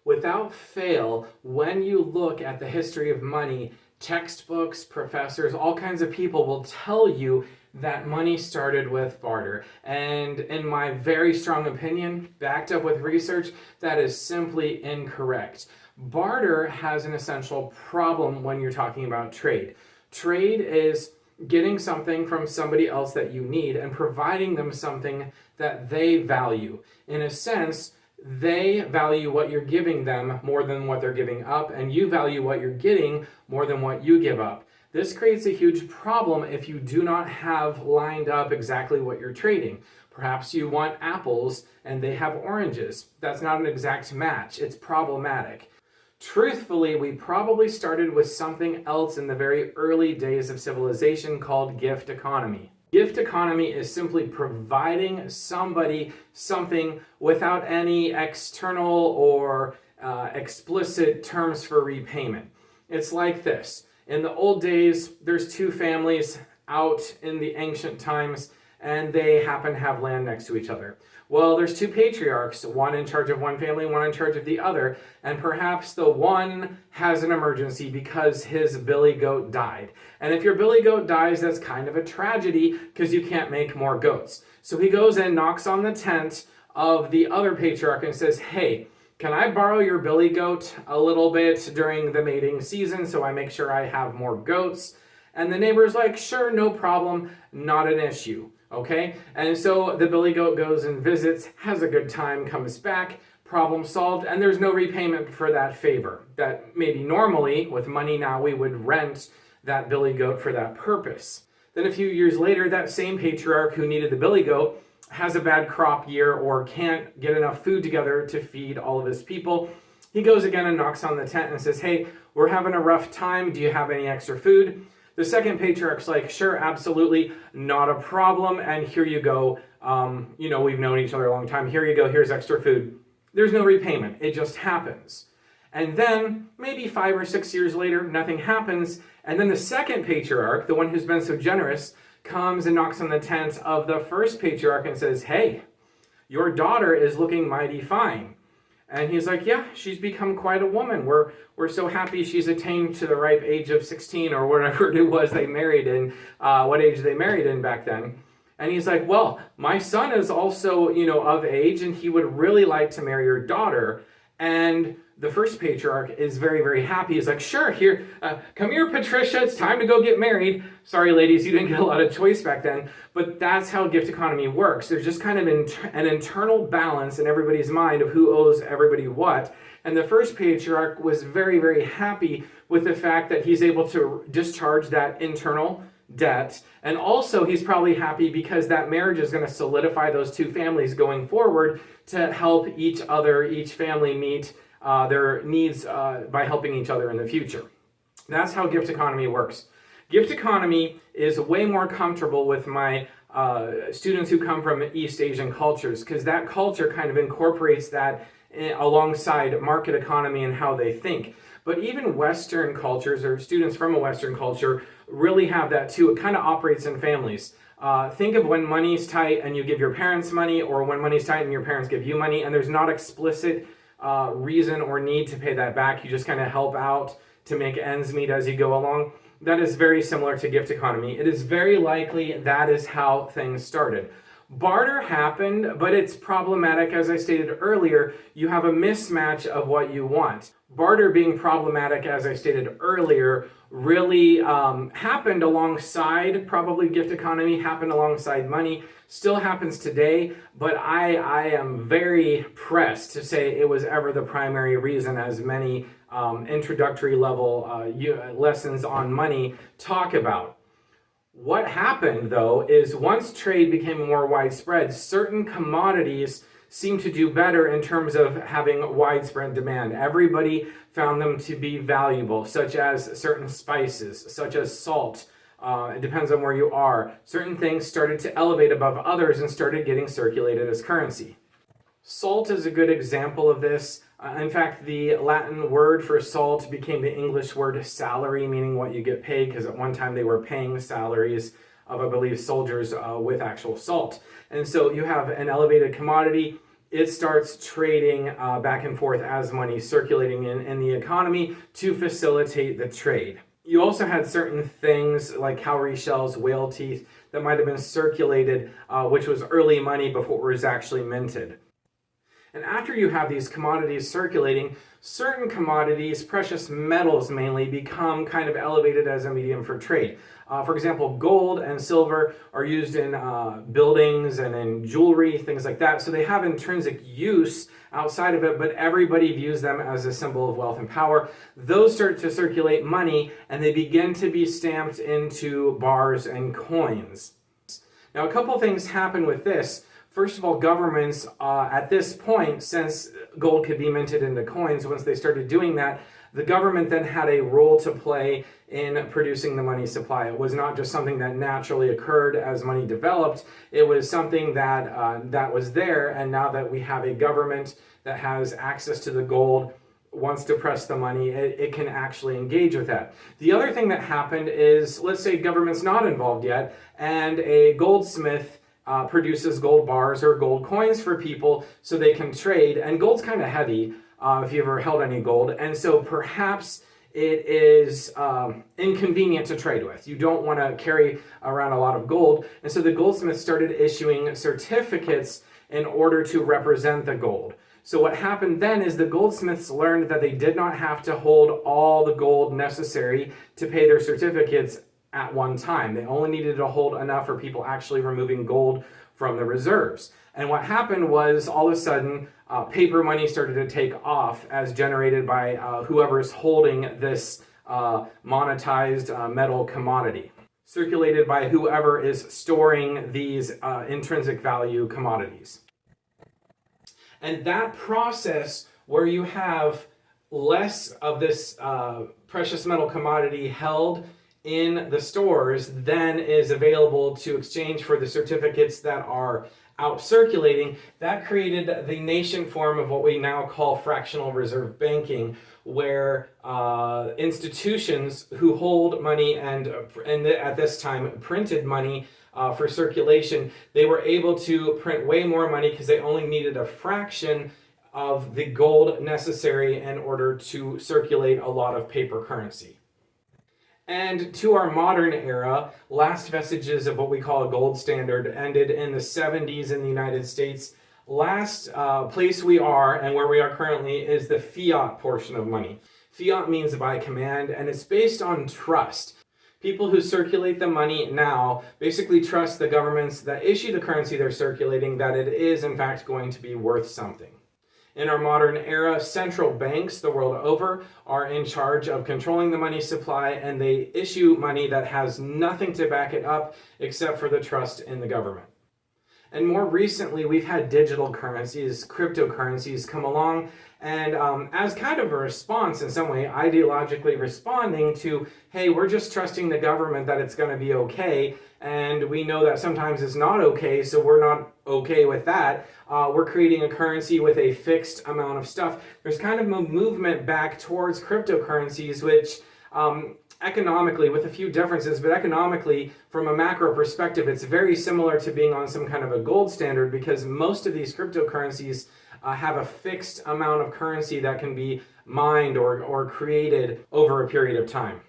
Without fail, when you look at the history of money, textbooks, professors, all kinds of people will tell you that money started with barter. And in my very strong opinion, backed up with research, that is simply incorrect. Barter has an essential problem when you're talking about trade. Trade is getting something from somebody else that you need and providing them something that they value. In a sense, they value what you're giving them more than what they're giving up, and you value what you're getting more than what you give up. This creates a huge problem if you do not have lined up exactly what you're trading. Perhaps you want apples and they have oranges. That's not an exact match. It's problematic. Truthfully, we probably started with something else in the very early days of civilization called gift economy. Gift economy is simply providing somebody something without any external or explicit terms for repayment. It's like this. In the old days, there's two families out in the ancient times, and they happen to have land next to each other. Well, there's two patriarchs, one in charge of one family, one in charge of the other, and perhaps the one has an emergency because his billy goat died. And if your billy goat dies, that's kind of a tragedy because you can't make more goats. So he goes and knocks on the tent of the other patriarch and says, "Hey, can I borrow your billy goat a little bit during the mating season so I make sure I have more goats?" And the neighbor's like, "Sure, no problem, not an issue." Okay, and so the billy goat goes and visits, has a good time, comes back, problem solved, and there's no repayment for that favor. That maybe normally, with money now, we would rent that billy goat for that purpose. Then a few years later, that same patriarch who needed the billy goat has a bad crop year or can't get enough food together to feed all of his people. He goes again and knocks on the tent and says, "Hey, we're having a rough time. Do you have any extra food?" The second patriarch's like, "Sure, absolutely, not a problem, and here you go. We've known each other a long time. Here you go, here's extra food." There's no repayment, it just happens. And then, maybe 5 or 6 years later, nothing happens, and then the second patriarch, the one who's been so generous, comes and knocks on the tent of the first patriarch and says, "Hey, your daughter is looking mighty fine." And he's like, "Yeah, she's become quite a woman. We're so happy she's attained to the ripe age of 16 or whatever it was they married in, what age they married in back then." And he's like, "Well, my son is also, of age, and he would really like to marry your daughter." And the first patriarch is very, very happy. He's like, "Sure, here, come here, Patricia. It's time to go get married." Sorry, ladies, you didn't get a lot of choice back then. But that's how gift economy works. There's just kind of an internal balance in everybody's mind of who owes everybody what. And the first patriarch was very, very happy with the fact that he's able to discharge that internal debt. And also, he's probably happy because that marriage is going to solidify those two families going forward to help each family meet their needs by helping each other in the future. That's how gift economy works. Gift economy is way more comfortable with my students who come from East Asian cultures because that culture kind of incorporates that alongside market economy and how they think. But even Western cultures or students from a Western culture really have that too. It kind of operates in families. Think of when money's tight and you give your parents money, or when money's tight and your parents give you money, and there's not explicit reason or need to pay that back. You just kind of help out to make ends meet as you go along. That is very similar to gift economy. It is very likely that is how things started. Barter happened, but it's problematic. As I stated earlier, you have a mismatch of what you want. Barter being problematic, as I stated earlier, really happened alongside, probably gift economy happened alongside money, still happens today, but I am very pressed to say it was ever the primary reason, as many introductory level lessons on money talk about. What happened, though, is once trade became more widespread, certain commodities seemed to do better in terms of having widespread demand. Everybody found them to be valuable, such as certain spices, such as salt. It depends on where you are. Certain things started to elevate above others and started getting circulated as currency. Salt is a good example of this. In fact, the Latin word for salt became the English word salary, meaning what you get paid, because at one time they were paying salaries of, I believe, soldiers with actual salt. And so you have an elevated commodity, it starts trading back and forth as money circulating in the economy to facilitate the trade. You also had certain things like cowrie shells, whale teeth that might have been circulated, which was early money before it was actually minted. And after you have these commodities circulating, certain commodities, precious metals mainly, become kind of elevated as a medium for trade. For example, gold and silver are used in buildings and in jewelry, things like that. So they have intrinsic use outside of it, but everybody views them as a symbol of wealth and power. Those start to circulate money, and they begin to be stamped into bars and coins. Now, a couple things happen with this. First of all, governments at this point, since gold could be minted into coins, once they started doing that, the government then had a role to play in producing the money supply. It was not just something that naturally occurred as money developed. It was something that was there, and now that we have a government that has access to the gold, wants to press the money, it can actually engage with that. The other thing that happened is, let's say government's not involved yet, and a goldsmith produces gold bars or gold coins for people so they can trade, and gold's kind of heavy if you ever held any gold, and so perhaps it is inconvenient to trade with. You don't want to carry around a lot of gold, and so the goldsmiths started issuing certificates in order to represent the gold. So what happened then is the goldsmiths learned that they did not have to hold all the gold necessary to pay their certificates at one time. They only needed to hold enough for people actually removing gold from the reserves. And what happened was all of a sudden paper money started to take off as generated by whoever's holding this monetized metal commodity, circulated by whoever is storing these intrinsic value commodities. And that process where you have less of this precious metal commodity held in the stores then is available to exchange for the certificates that are out circulating, that created the nation form of what we now call fractional reserve banking, where institutions who hold money and at this time printed money for circulation, they were able to print way more money because they only needed a fraction of the gold necessary in order to circulate a lot of paper currency. And to our modern era, last vestiges of what we call a gold standard ended in the 70s in the United States. Last place we are and where we are currently is the fiat portion of money. Fiat means by command, and it's based on trust. People who circulate the money now basically trust the governments that issue the currency they're circulating that it is in fact going to be worth something. In our modern era, central banks the world over are in charge of controlling the money supply, and they issue money that has nothing to back it up except for the trust in the government. And more recently, we've had digital currencies, cryptocurrencies come along, and as kind of a response in some way, ideologically responding to, hey, we're just trusting the government that it's going to be okay, and we know that sometimes it's not okay, so we're not okay with that. We're creating a currency with a fixed amount of stuff. There's kind of a movement back towards cryptocurrencies, which economically, with a few differences, but economically, from a macro perspective, it's very similar to being on some kind of a gold standard, because most of these cryptocurrencies have a fixed amount of currency that can be mined or created over a period of time.